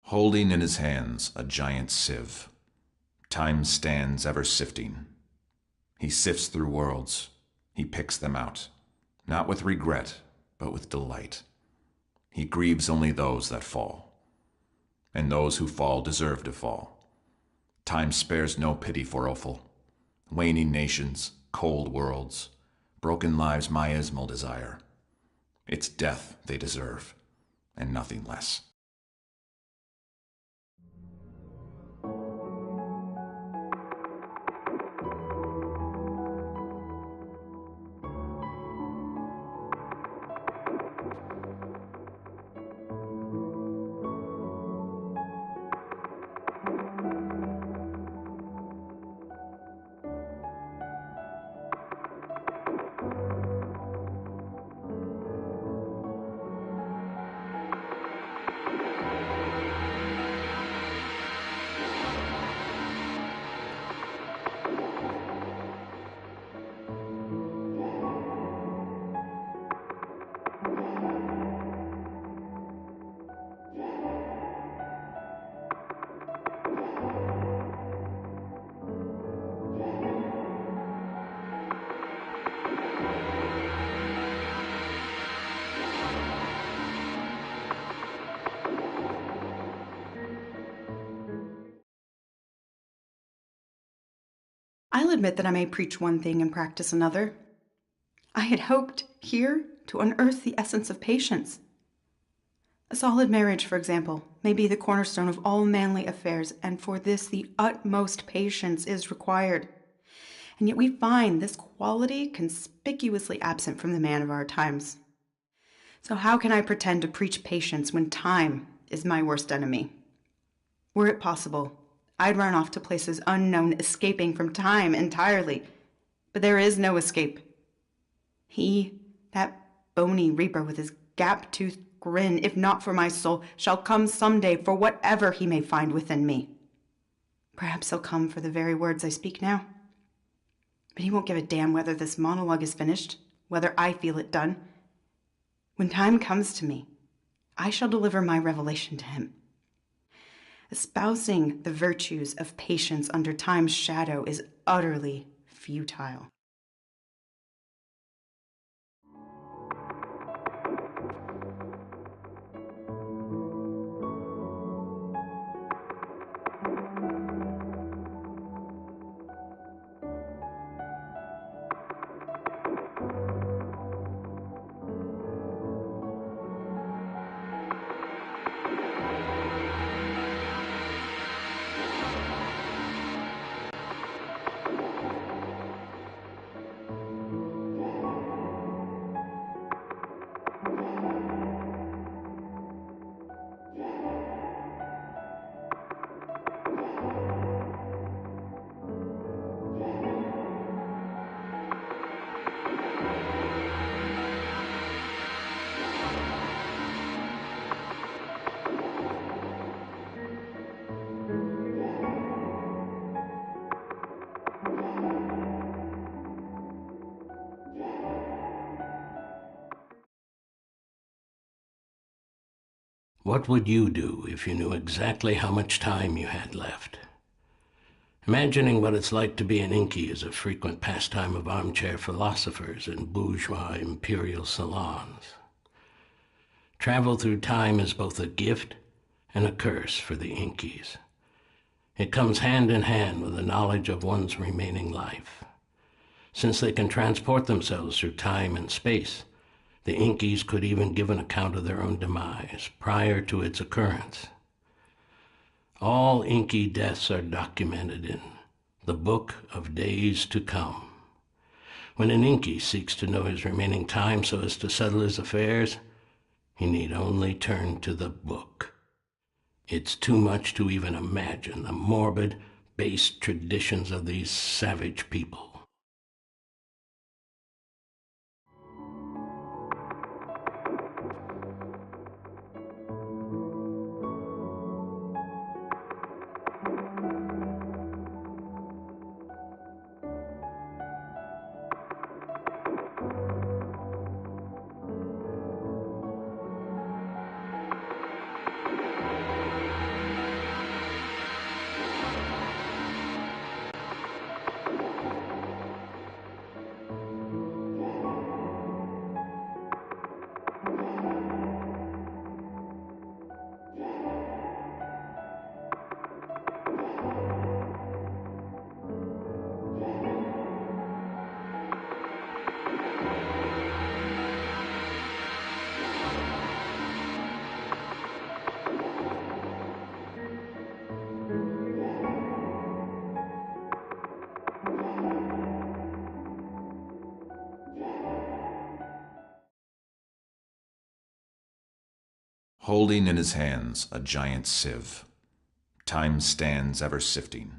Holding in his hands a giant sieve, time stands ever sifting. He sifts through worlds, he picks them out, not with regret, but with delight. He grieves only those that fall, and those who fall deserve to fall. Time spares no pity for Ophel. Waning nations, cold worlds, broken lives miasmal desire. It's death they deserve, and nothing less. I'll admit that I may preach one thing and practice another. I had hoped here to unearth the essence of patience. A solid marriage, for example, may be the cornerstone of all manly affairs, and for this the utmost patience is required. And yet we find this quality conspicuously absent from the man of our times. So how can I pretend to preach patience when time is my worst enemy? Were it possible, I'd run off to places unknown, escaping from time entirely. But there is no escape. He, that bony reaper with his gap-toothed grin, if not for my soul, shall come someday for whatever he may find within me. Perhaps he'll come for the very words I speak now. But he won't give a damn whether this monologue is finished, whether I feel it done. When time comes to me, I shall deliver my revelation to him. Espousing the virtues of patience under time's shadow is utterly futile. What would you do if you knew exactly how much time you had left? Imagining what it's like to be an Inky is a frequent pastime of armchair philosophers in bourgeois imperial salons. Travel through time is both a gift and a curse for the Inkies. It comes hand in hand with the knowledge of one's remaining life. Since they can transport themselves through time and space, the Inkies could even give an account of their own demise prior to its occurrence. All Inky deaths are documented in the Book of Days to Come. When an Inky seeks to know his remaining time so as to settle his affairs, he need only turn to the book. It's too much to even imagine the morbid, base traditions of these savage people. holding in his hands a giant sieve. Time stands ever sifting.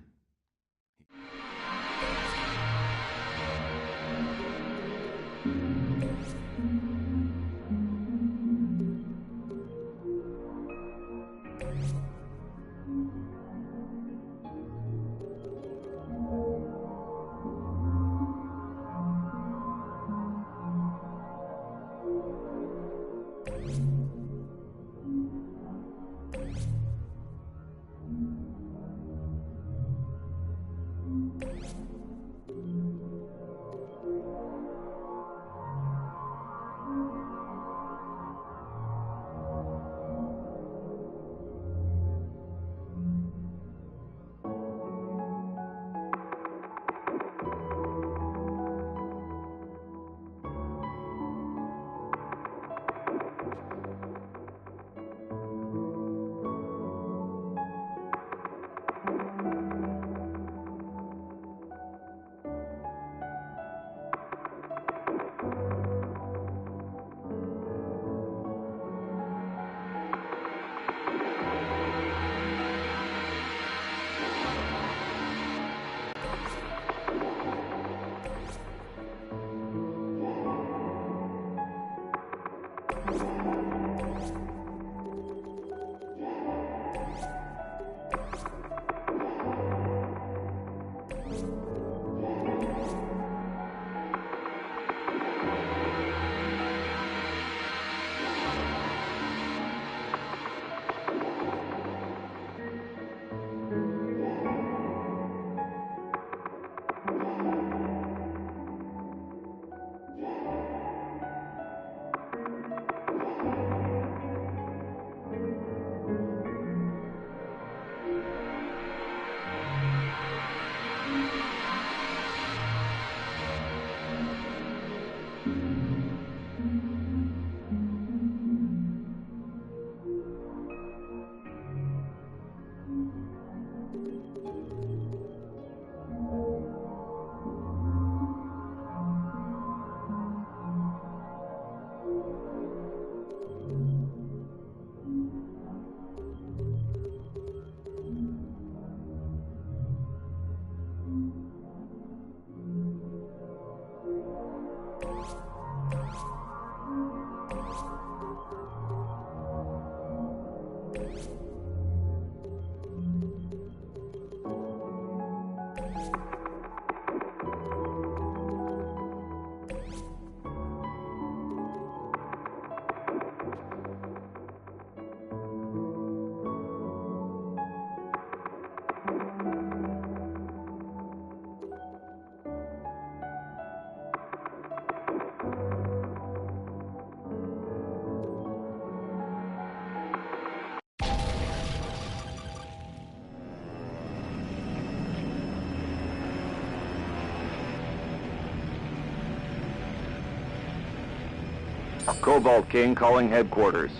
Cobalt King calling headquarters.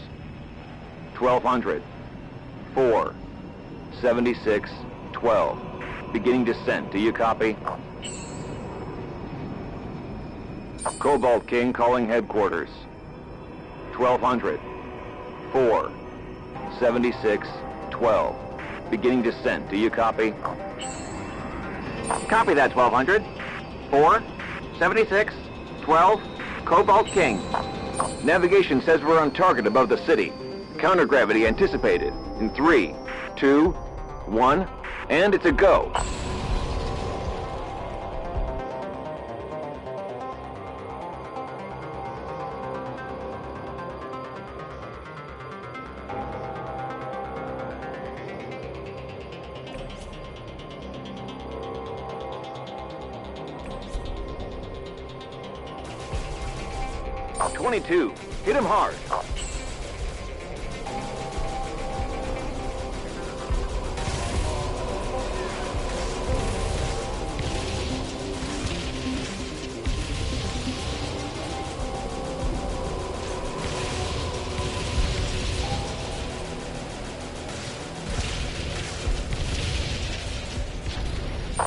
1200. 4. 76. 12. Beginning descent. Do you copy? Cobalt King calling headquarters. 1200. 4. 76. 12. Beginning descent. Do you copy? Copy that, 1200. 4. 76. 12. Cobalt King. Navigation says we're on target above the city. Countergravity anticipated. In 3, 2, 1, and it's a go. .22. Hit him hard.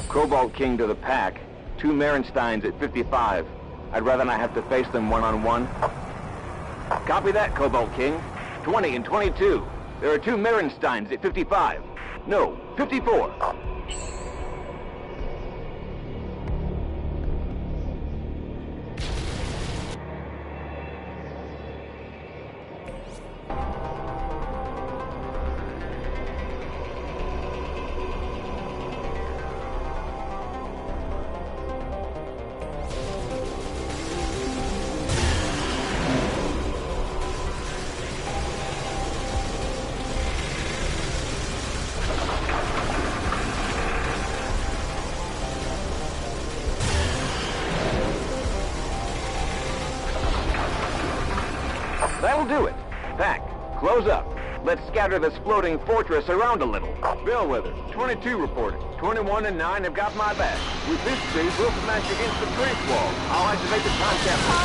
Cobalt King to the pack. 2 Merensteins at 55. I'd rather not have to face them one-on-one. Copy that, Cobalt King. 20 and 22. There are 2 Merensteins at 55. No, 54. That'll do it. Pack. Close up. Let's scatter this floating fortress around a little. Bellwether, 22 reported. 21 and 9 have got my back. With this speed, we'll smash against the trace wall. I'll activate the time capsule.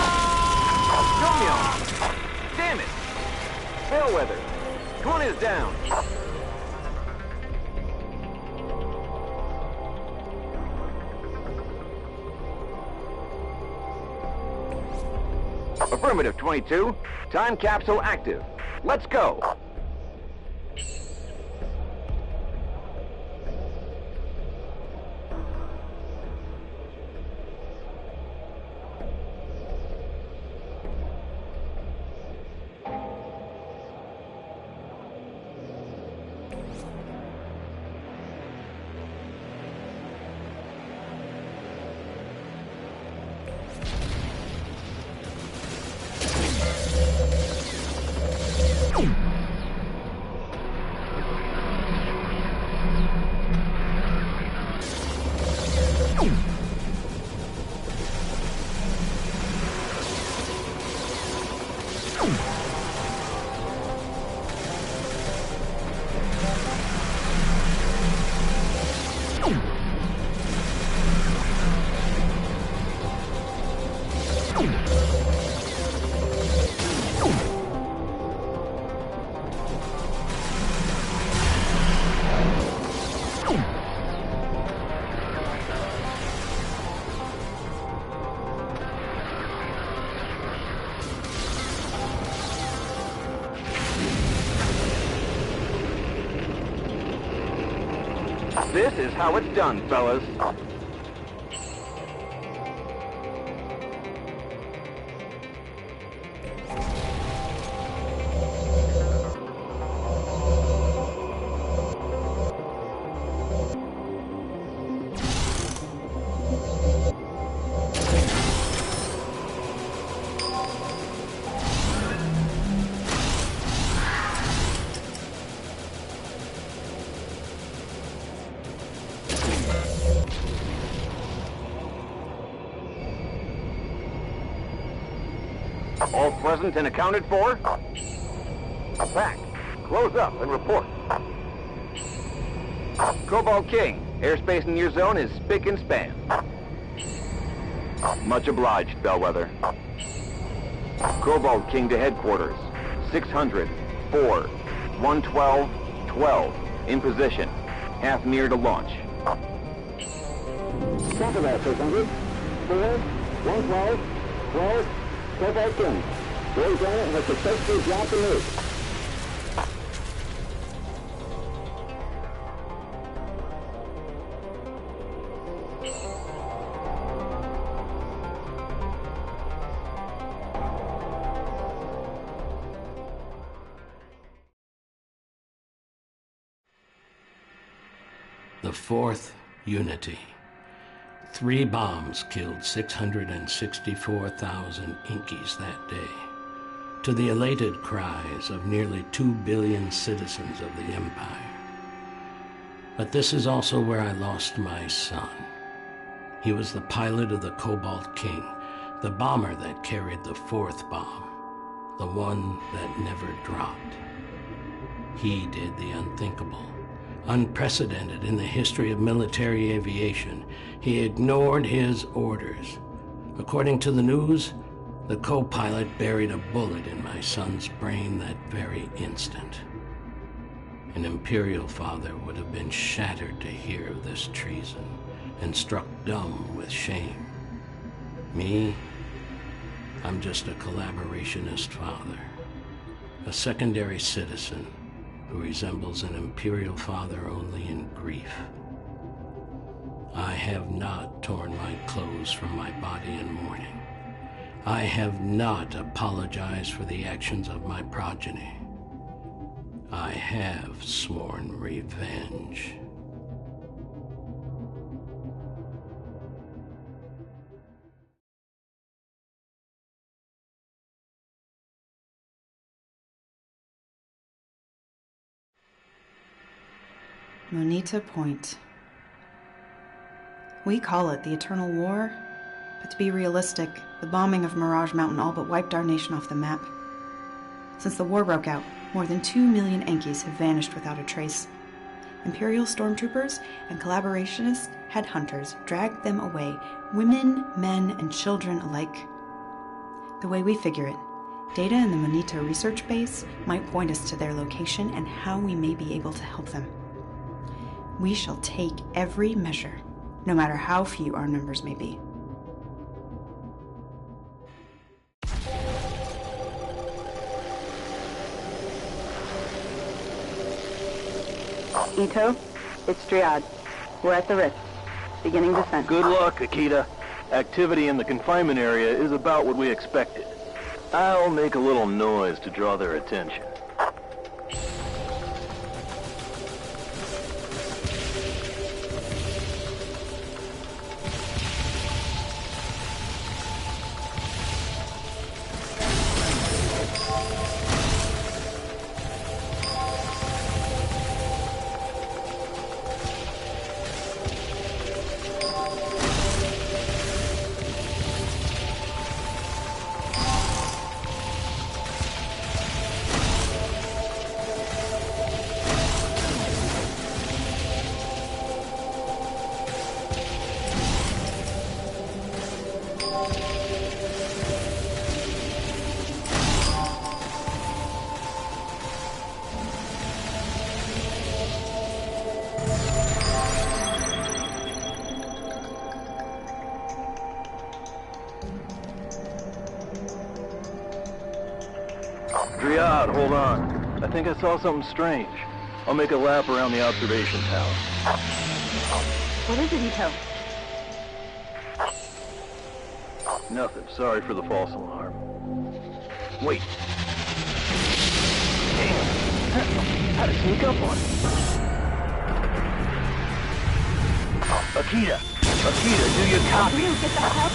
Damn it! Bellwether, 20 is down. Affirmative, 22. Time capsule active. Let's go. This is how it's done, fellas. All present and accounted for? Pack. Close up and report. Cobalt King, airspace in your zone is spick and span. Much obliged, Bellwether. Cobalt King to headquarters. 600, 4, 112, 12. In position. Half near to launch. Copy that, 600. 4, 112, 12. Cobalt King. Roy Janet has successfully dropped the nuke. The fourth Unity. 3 bombs killed 664,000 Inkies that day, to the elated cries of nearly 2 billion citizens of the Empire. But this is also where I lost my son. He was the pilot of the Cobalt King, the bomber that carried the 4th bomb, the one that never dropped. He did the unthinkable. Unprecedented in the history of military aviation, he ignored his orders. According to the news, the co-pilot buried a bullet in my son's brain that very instant. An Imperial father would have been shattered to hear of this treason and struck dumb with shame. Me, I'm just a collaborationist father. A secondary citizen who resembles an imperial father only in grief. I have not torn my clothes from my body in mourning. I have not apologized for the actions of my progeny. I have sworn revenge. Moneta Point. We call it the Eternal War, but to be realistic, the bombing of Mirage Mountain all but wiped our nation off the map. Since the war broke out, more than 2 million Yankees have vanished without a trace. Imperial stormtroopers and collaborationist headhunters dragged them away, women, men, and children alike. The way we figure it, data in the Moneta research base might point us to their location and how we may be able to help them. We shall take every measure, no matter how few our numbers may be. Ito, it's Driad. We're at the Rift. Beginning descent. Good luck, Akita. Activity in the confinement area is about what we expected. I'll make a little noise to draw their attention. Driad, hold on. I think I saw something strange. I'll make a lap around the observation tower. What is it, Ito? Nothing. Sorry for the false alarm. Wait. Damn. How to sneak up on it? Akita! Akita, do you copy? Will you get that help?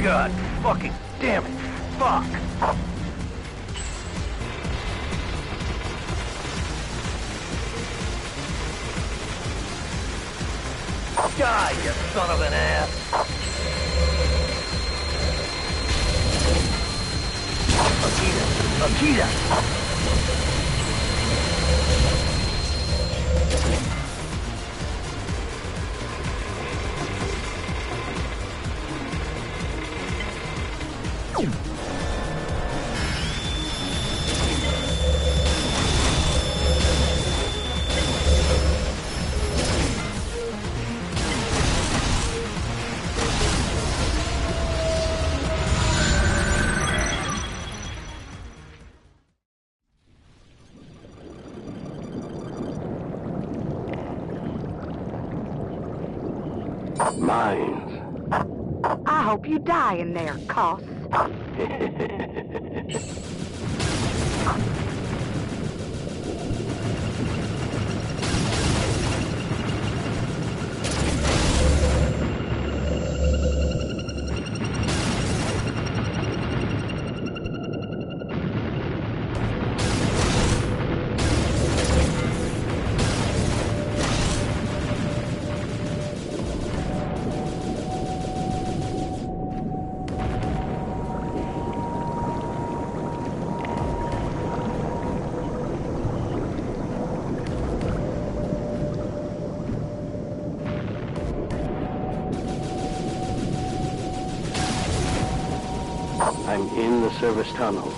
God fucking damn it. Fuck. Die, you son of an ass. Akita! Akita! hope you die in there, Coss. I'm in the service tunnels.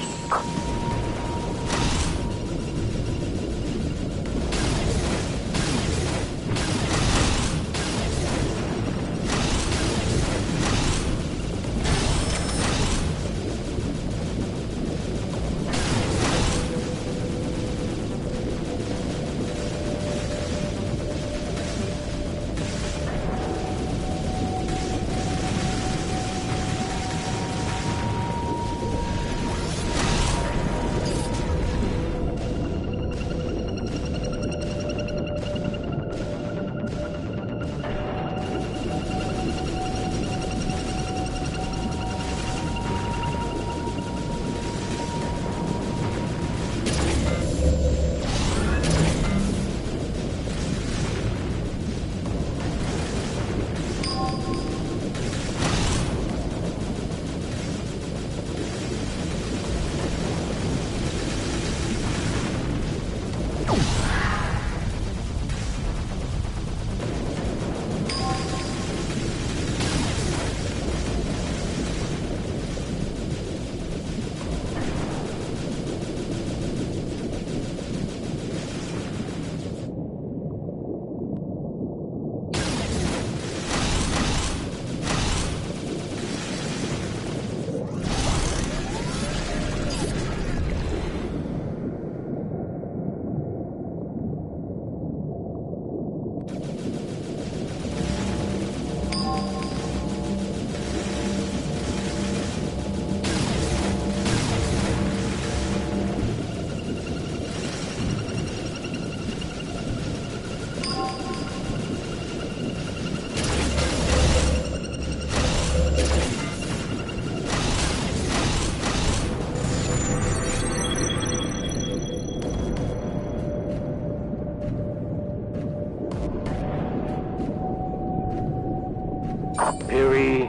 Peary,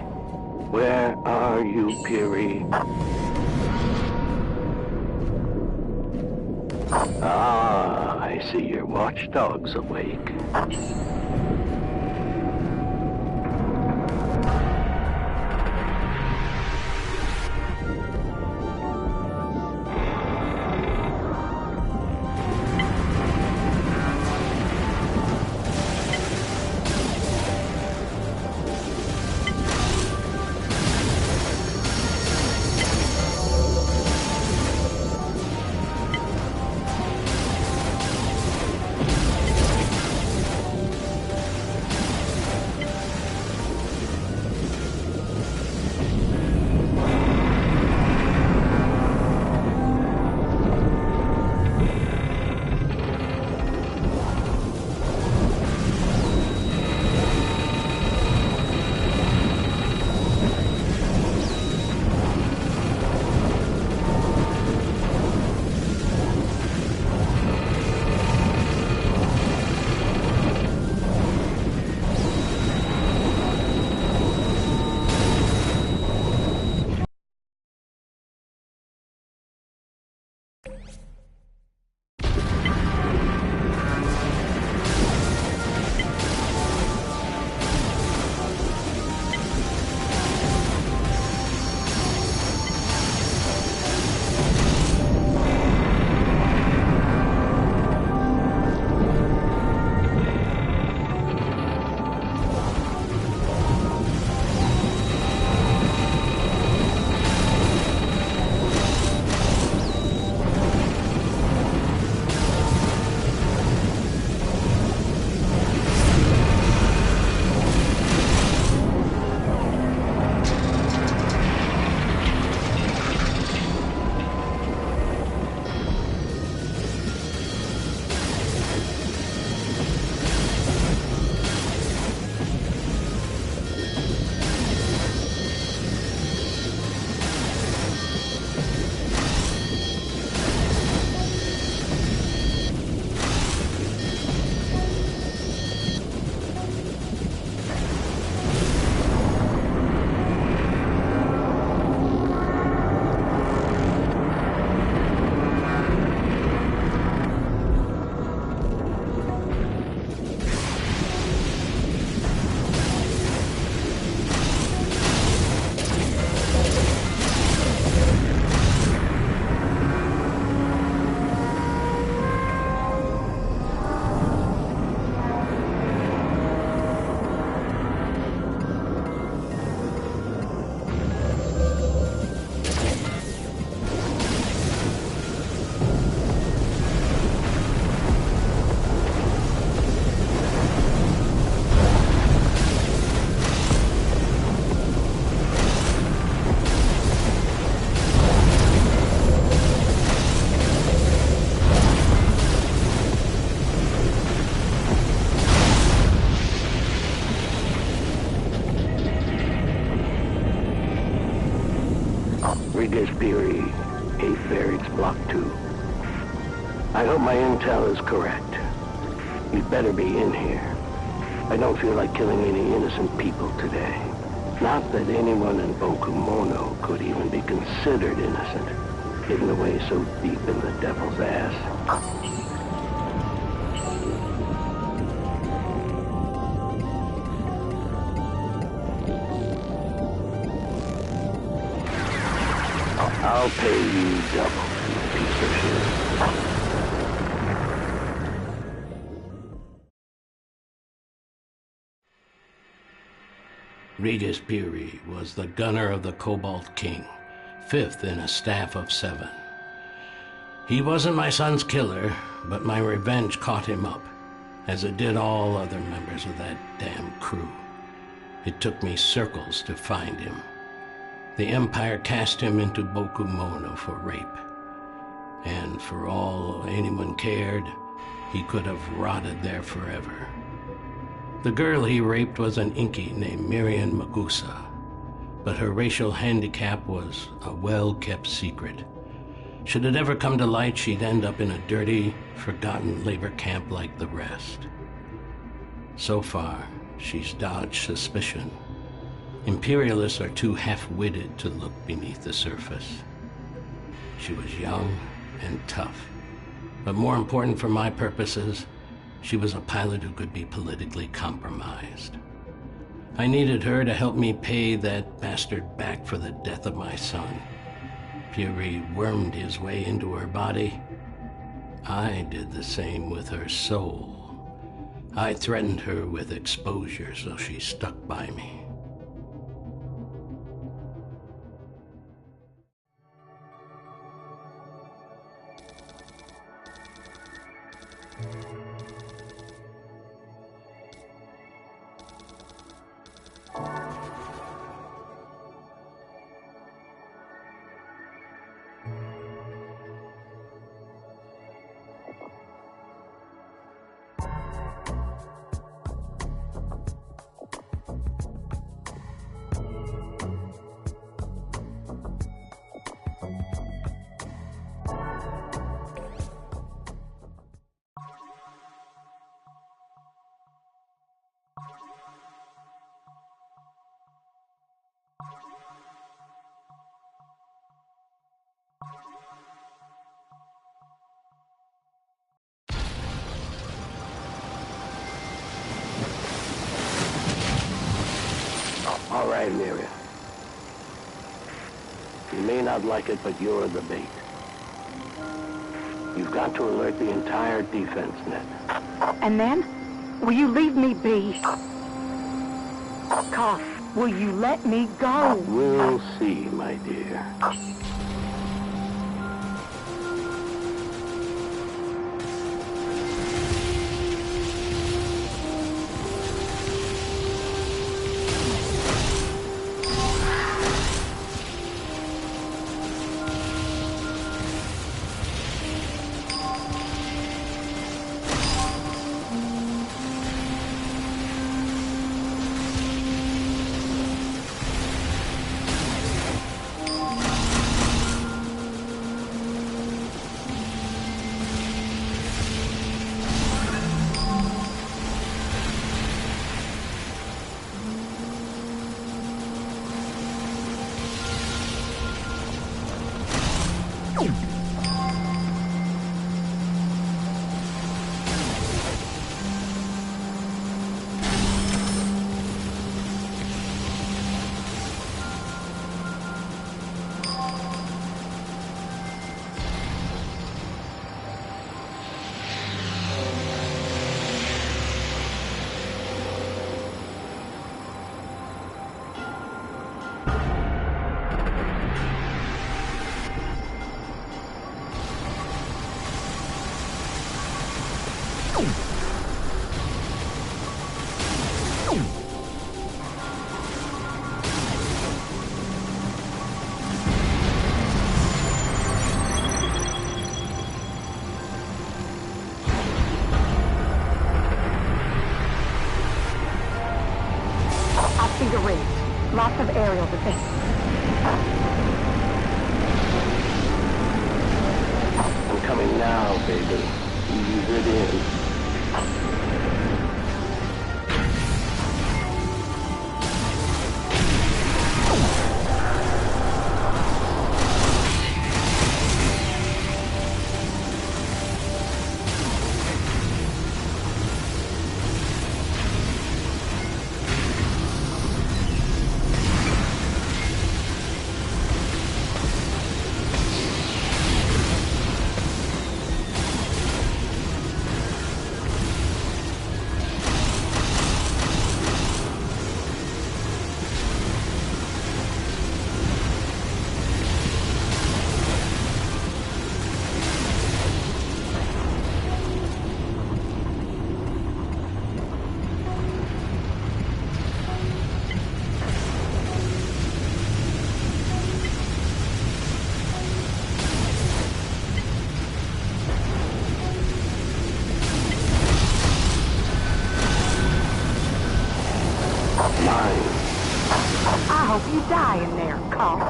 where are you, Peary? Ah, I see your watchdog's awake. Regis Peary, 8 Barracks, Block 2. I hope my intel is correct. You'd better be in here. I don't feel like killing any innocent people today. Not that anyone in Bokumono could even be considered innocent, hidden away so deep in the devil's ass. I'll pay you double, you piece of shit. Regis Peary was the gunner of the Cobalt King, 5th in a staff of 7. He wasn't my son's killer, but my revenge caught him up, as it did all other members of that damn crew. It took me circles to find him. The Empire cast him into Bokumono for rape. And for all anyone cared, he could have rotted there forever. The girl he raped was an Inky named Miriam Magusa, but her racial handicap was a well-kept secret. Should it ever come to light, she'd end up in a dirty, forgotten labor camp like the rest. So far, she's dodged suspicion. Imperialists are too half-witted to look beneath the surface. She was young and tough, but more important for my purposes, she was a pilot who could be politically compromised. I needed her to help me pay that bastard back for the death of my son. Peary wormed his way into her body. I did the same with her soul. I threatened her with exposure, so she stuck by me. All right, Miriam. You may not like it, but you're the bait. You've got to alert the entire defense net. And then? Will you leave me be? Koth, will you let me go? We'll see, my dear. something. Ease it in. I hope you die in there, Carl.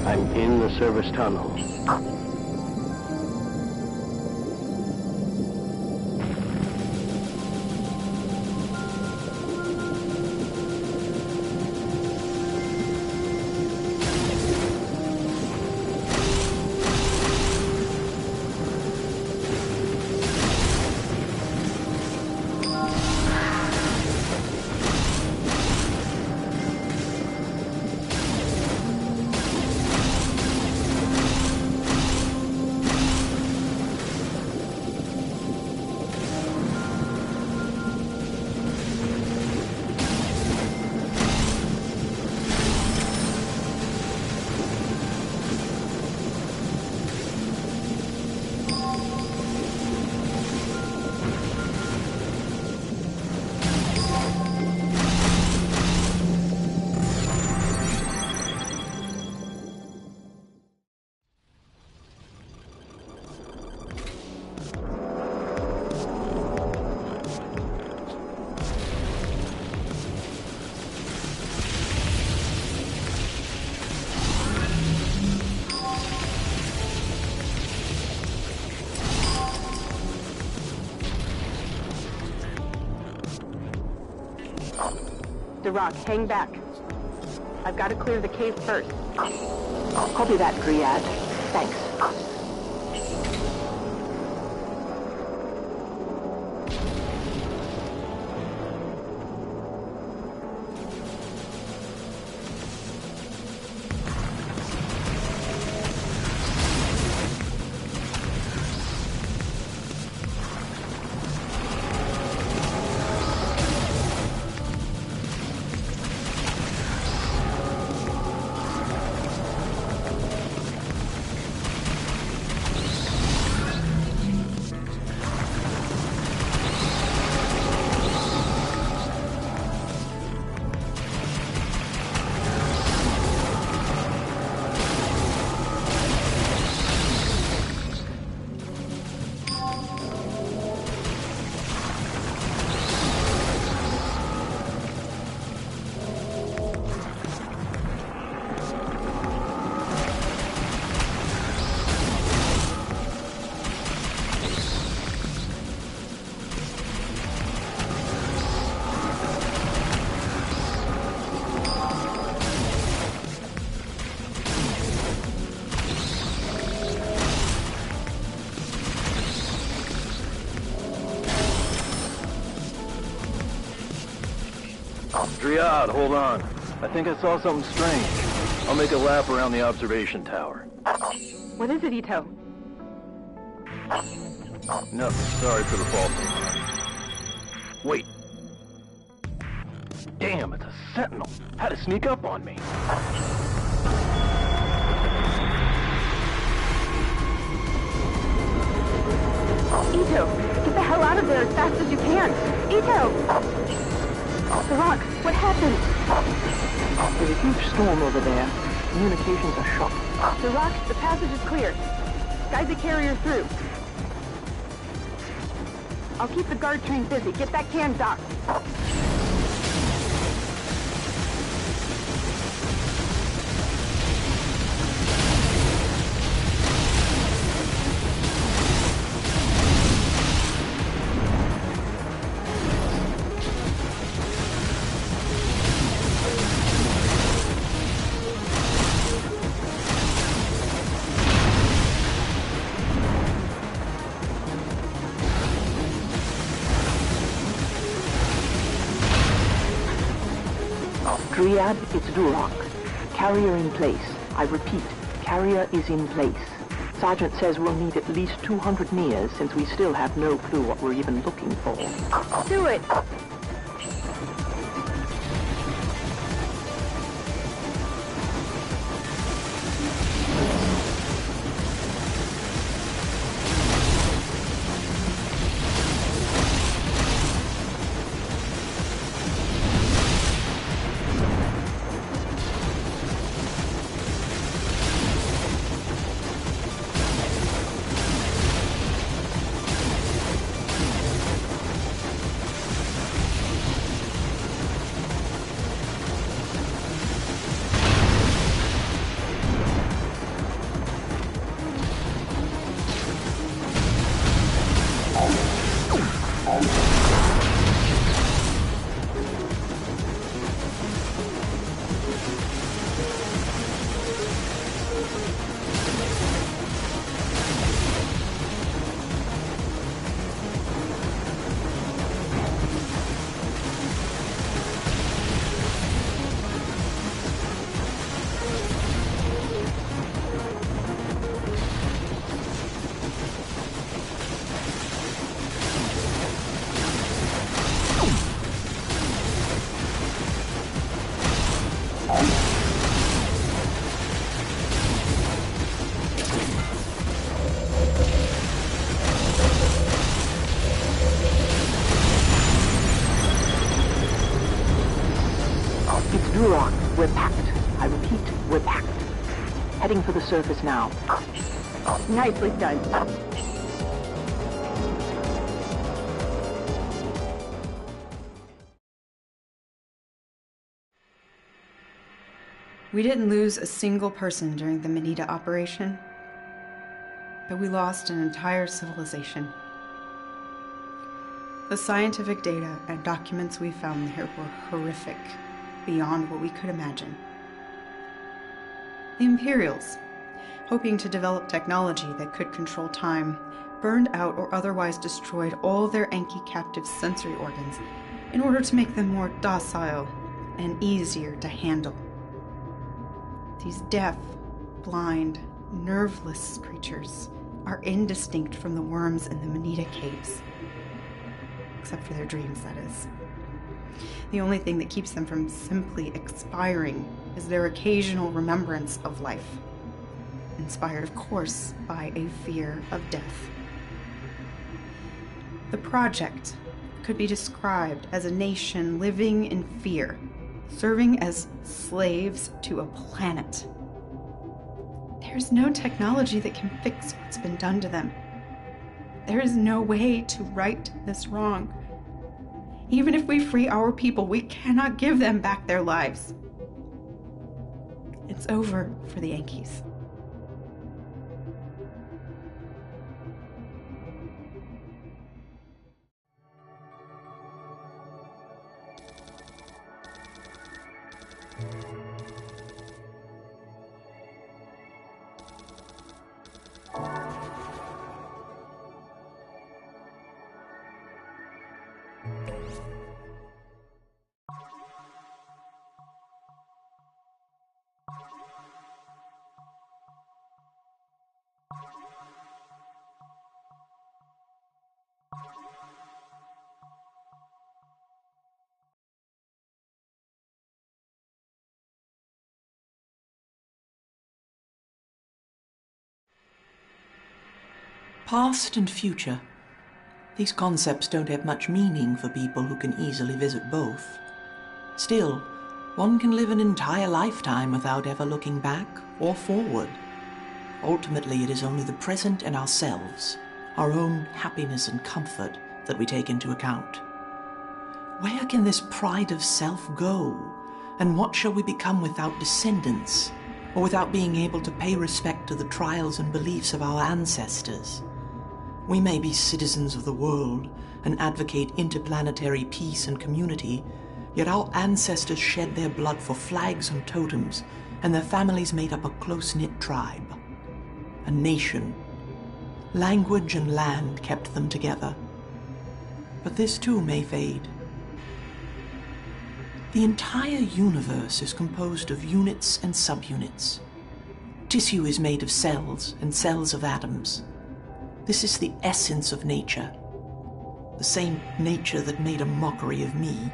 I'm in the service tunnel. Rock, hang back. I've got to clear the cave first. Copy that, Dryad. Thanks. Dryad, hold on. I think I saw something strange. I'll make a lap around the observation tower. What is it, Ito? No, sorry for the false alarm. Wait. Damn, it's a sentinel. Had to sneak up on me. Ito, get the hell out of there as fast as you can. Ito! The Rock, what happened? There's a huge storm over there. Communications are shot. The Rock, the passage is clear. Guide the carrier through. I'll keep the guard train busy. Get that can docked. Dryad, it's Duroc. Carrier in place. I repeat, carrier is in place. Sergeant says we'll need at least 200 meters since we still have no clue what we're even looking for. Do it! Duroc, we're packed. I repeat, we're packed. Heading for the surface now. Nicely done. We didn't lose a single person during the Manita operation, but we lost an entire civilization. The scientific data and documents we found there were horrific, beyond what we could imagine. The Imperials, hoping to develop technology that could control time, burned out or otherwise destroyed all their Enki captives' sensory organs in order to make them more docile and easier to handle. These deaf, blind, nerveless creatures are indistinct from the worms in the Manita caves. Except for their dreams, that is. The only thing that keeps them from simply expiring is their occasional remembrance of life, inspired, of course, by a fear of death. The project could be described as a nation living in fear, serving as slaves to a planet. There's no technology that can fix what's been done to them. There is no way to right this wrong. Even if we free our people, we cannot give them back their lives. It's over for the Yankees. Past and future. These concepts don't have much meaning for people who can easily visit both. Still, one can live an entire lifetime without ever looking back or forward. Ultimately, it is only the present and ourselves, our own happiness and comfort, that we take into account. Where can this pride of self go? And what shall we become without descendants, or without being able to pay respect to the trials and beliefs of our ancestors? We may be citizens of the world and advocate interplanetary peace and community, yet our ancestors shed their blood for flags and totems, and their families made up a close-knit tribe, a nation. Language and land kept them together. But this too may fade. The entire universe is composed of units and subunits. Tissue is made of cells and cells of atoms. This is the essence of nature, the same nature that made a mockery of me.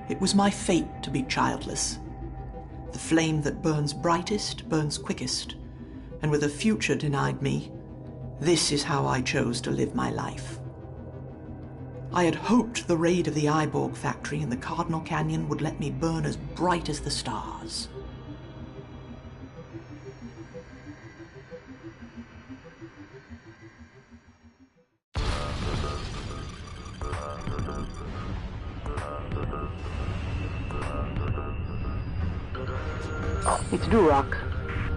It was my fate to be childless. The flame that burns brightest burns quickest, and with a future denied me, this is how I chose to live my life. I had hoped the raid of the Iborg factory in the Cardinal Canyon would let me burn as bright as the stars. It's Duroc.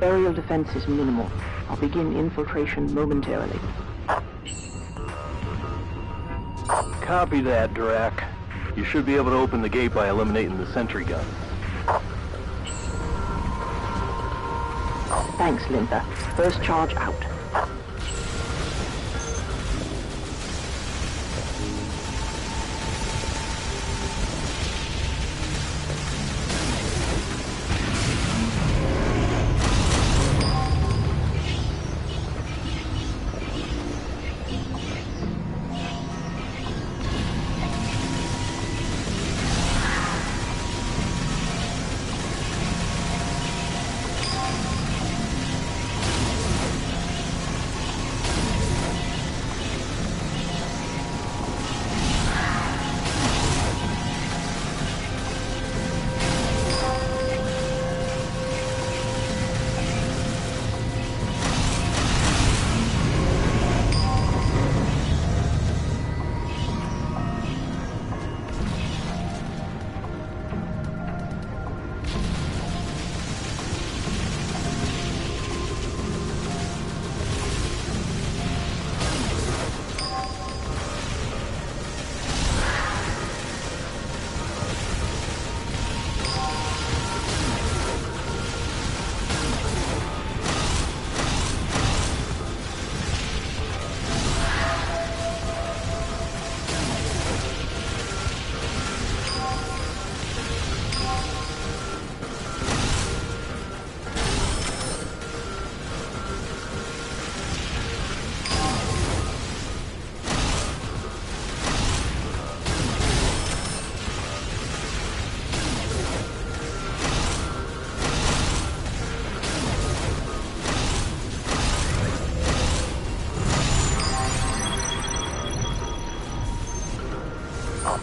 Aerial defense is minimal. I'll begin infiltration momentarily. Copy that, Drac. You should be able to open the gate by eliminating the sentry gun. Thanks, Linda. First charge out.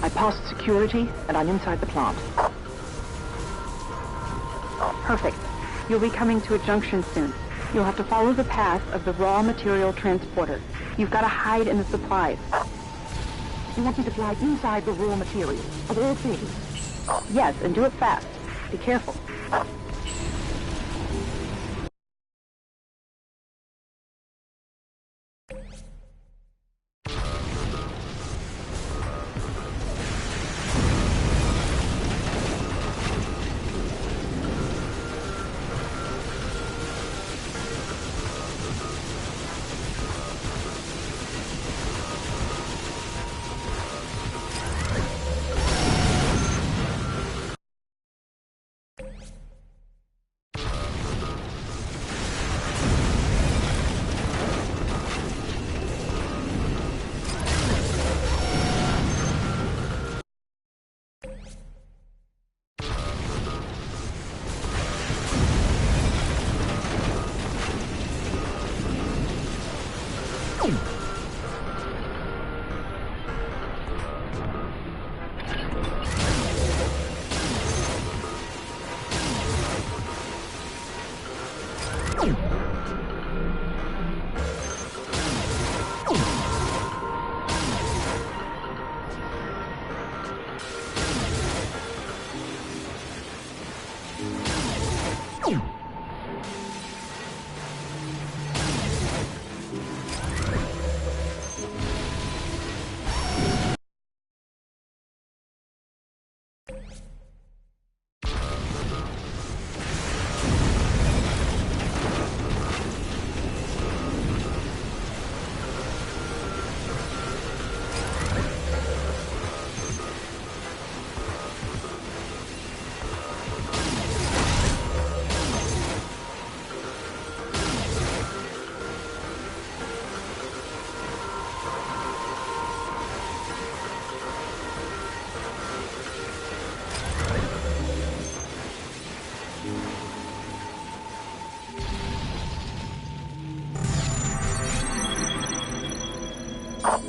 I passed security, and I'm inside the plant. Perfect. You'll be coming to a junction soon. You'll have to follow the path of the raw material transporter. You've got to hide in the supplies. You want me to fly inside the raw material, of all things? Yes, and do it fast. Be careful.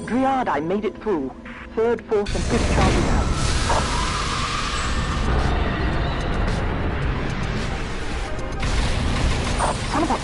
Dryad, I made it through. 3rd, 4th, and 5th charges out. Son of a...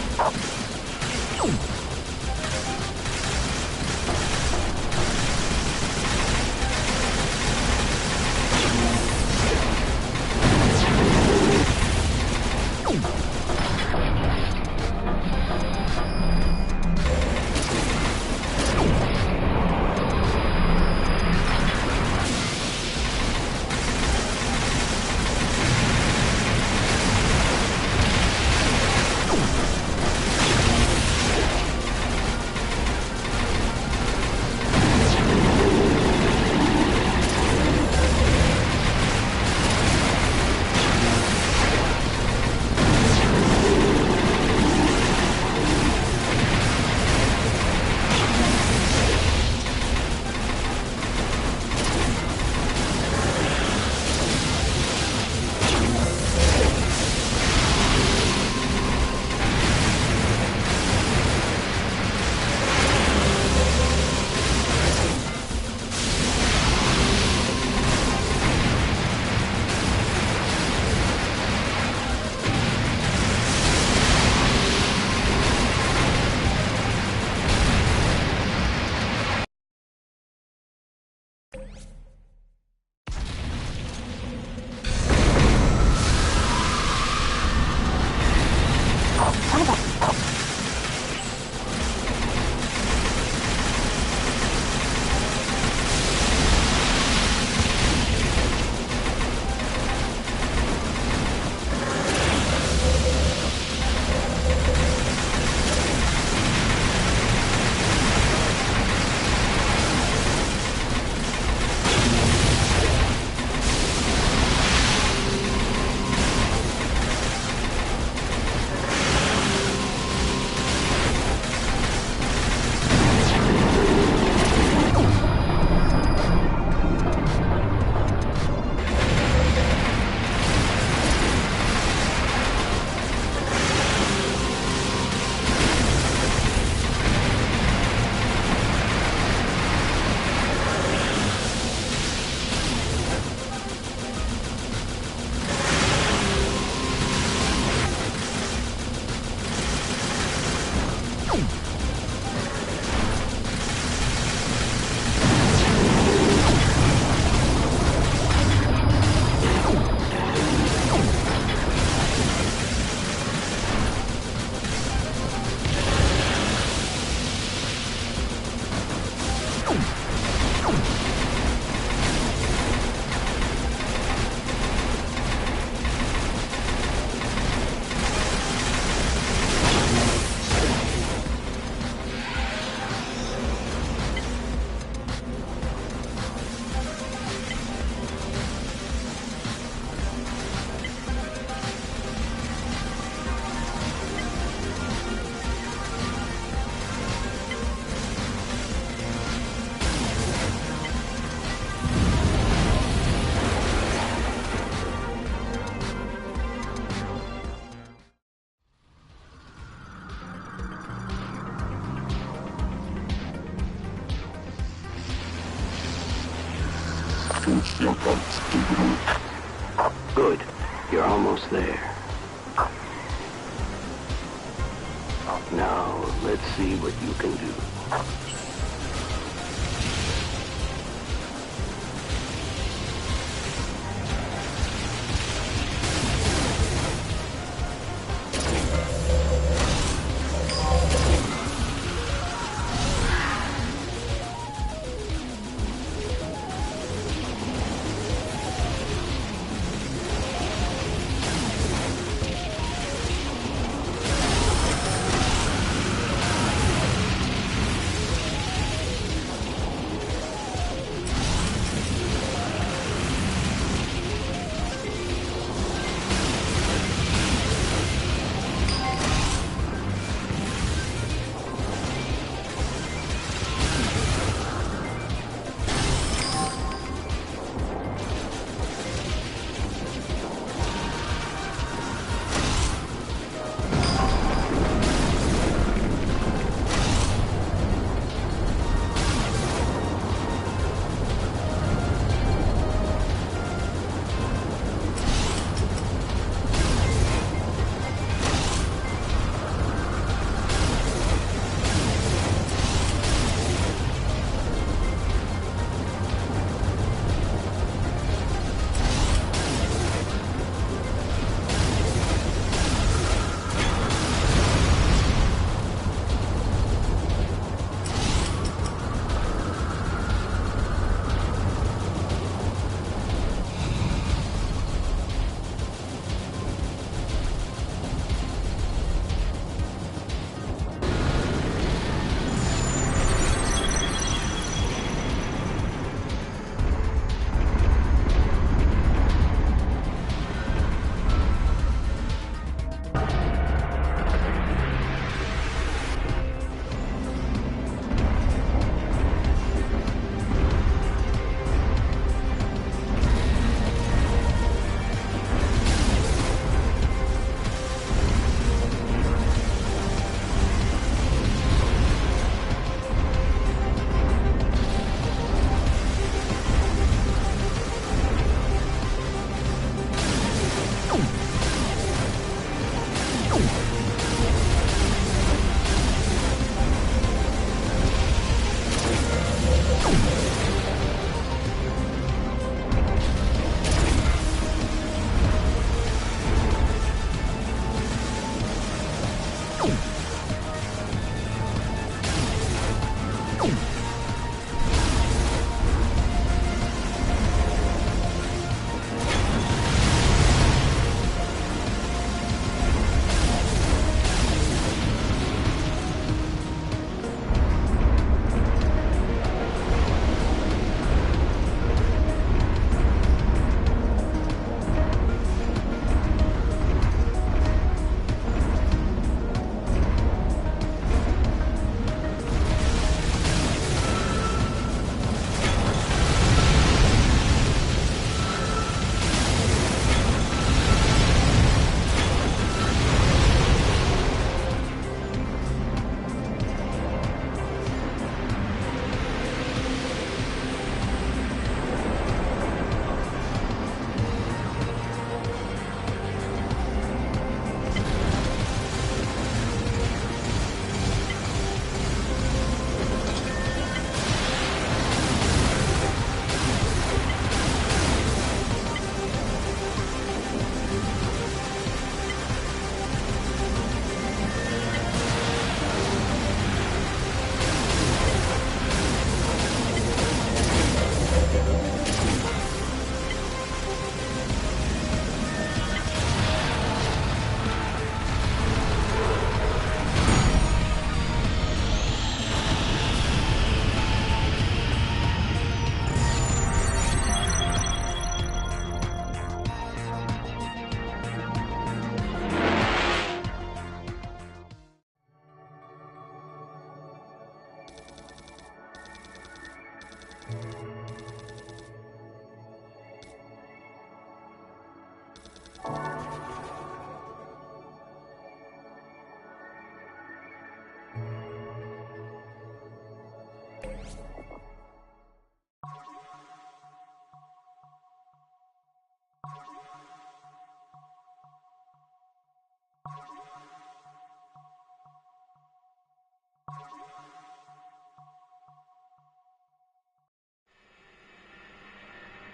Good. You're almost there. Now, let's see what you can do.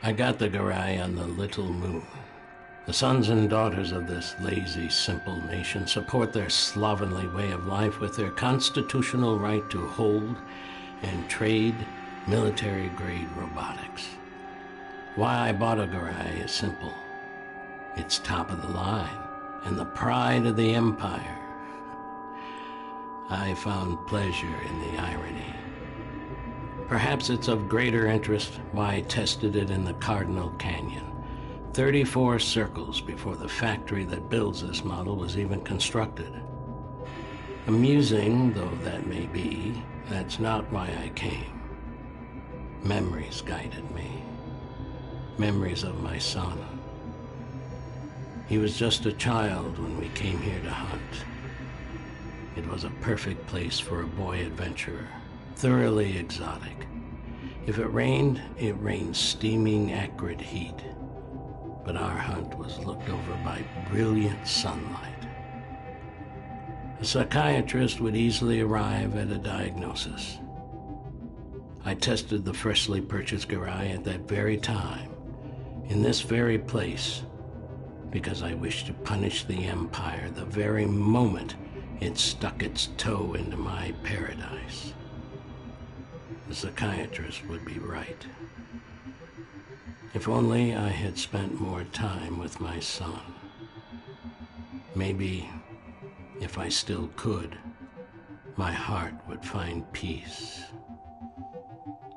I got the Garai on the little moon. The sons and daughters of this lazy, simple nation support their slovenly way of life with their constitutional right to hold and trade military-grade robotics. Why I bought a Garai is simple. It's top of the line and the pride of the Empire. I found pleasure in the irony. Perhaps it's of greater interest why I tested it in the Cardinal Canyon, 34 circles before the factory that builds this model was even constructed. Amusing though that may be, that's not why I came. Memories guided me. Memories of my son. He was just a child when we came here to hunt. It was a perfect place for a boy adventurer, thoroughly exotic. If it rained steaming, acrid heat. But our hunt was looked over by brilliant sunlight. A psychiatrist would easily arrive at a diagnosis. I tested the freshly purchased Garai at that very time, in this very place, because I wished to punish the Empire the very moment it stuck its toe into my paradise. The psychiatrist would be right. If only I had spent more time with my son. Maybe, if I still could, my heart would find peace.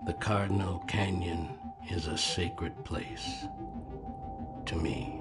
The Cardinal Canyon is a sacred place to me.